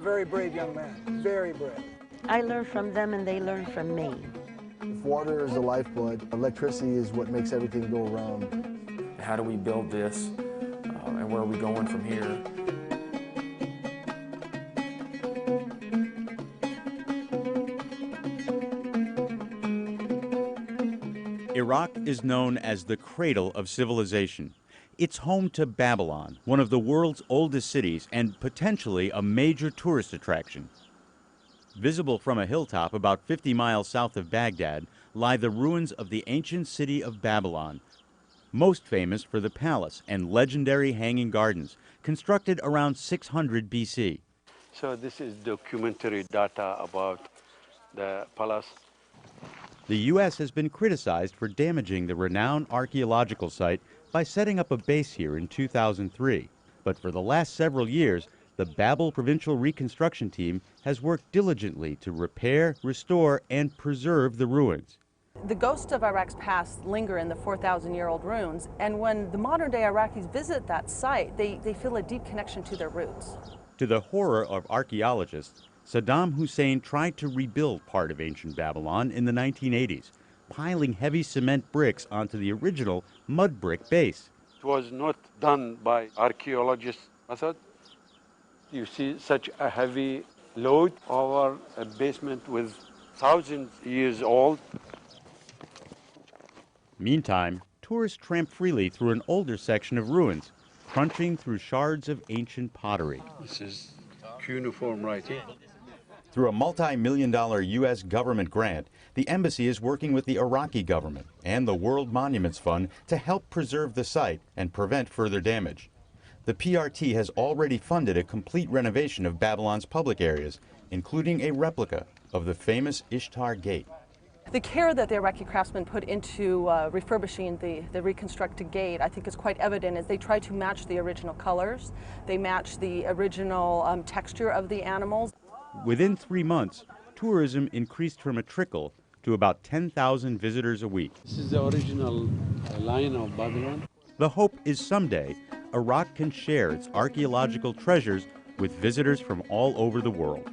Very brave young man, very brave. I learn from them and they learn from me. If water is the lifeblood, electricity is what makes everything go around. How do we build this, and where are we going from here? Iraq is known as the cradle of civilization. It's home to Babylon, one of the world's oldest cities and potentially a major tourist attraction. Visible from a hilltop about 50 miles south of Baghdad lie the ruins of the ancient city of Babylon, most famous for the palace and legendary hanging gardens, constructed around 600 BC. So this is documentary data about the palace. The U.S. has been criticized for damaging the renowned archaeological site by setting up a base here in 2003. But for the last several years, the Babil Provincial Reconstruction Team has worked diligently to repair, restore, and preserve the ruins. The ghosts of Iraq's past linger in the 4,000-year-old ruins, and when the modern-day Iraqis visit that site, they feel a deep connection to their roots. To the horror of archaeologists, Saddam Hussein tried to rebuild part of ancient Babylon in the 1980s, piling heavy cement bricks onto the original mud brick base. It was not done by archaeologist method. You see such a heavy load over a basement with thousands of years old. Meantime, tourists tramp freely through an older section of ruins, crunching through shards of ancient pottery. This is cuneiform writing. Through a multi-million-dollar U.S. government grant, the embassy is working with the Iraqi government and the World Monuments Fund to help preserve the site and prevent further damage. The PRT has already funded a complete renovation of Babylon's public areas, including a replica of the famous Ishtar Gate. The care that the Iraqi craftsmen put into refurbishing the reconstructed gate, I think, is quite evident as they try to match the original colors. They match the original texture of the animals. Within 3 months, tourism increased from a trickle to about 10,000 visitors a week. This is the original line of Babylon. The hope is someday Iraq can share its archaeological treasures with visitors from all over the world.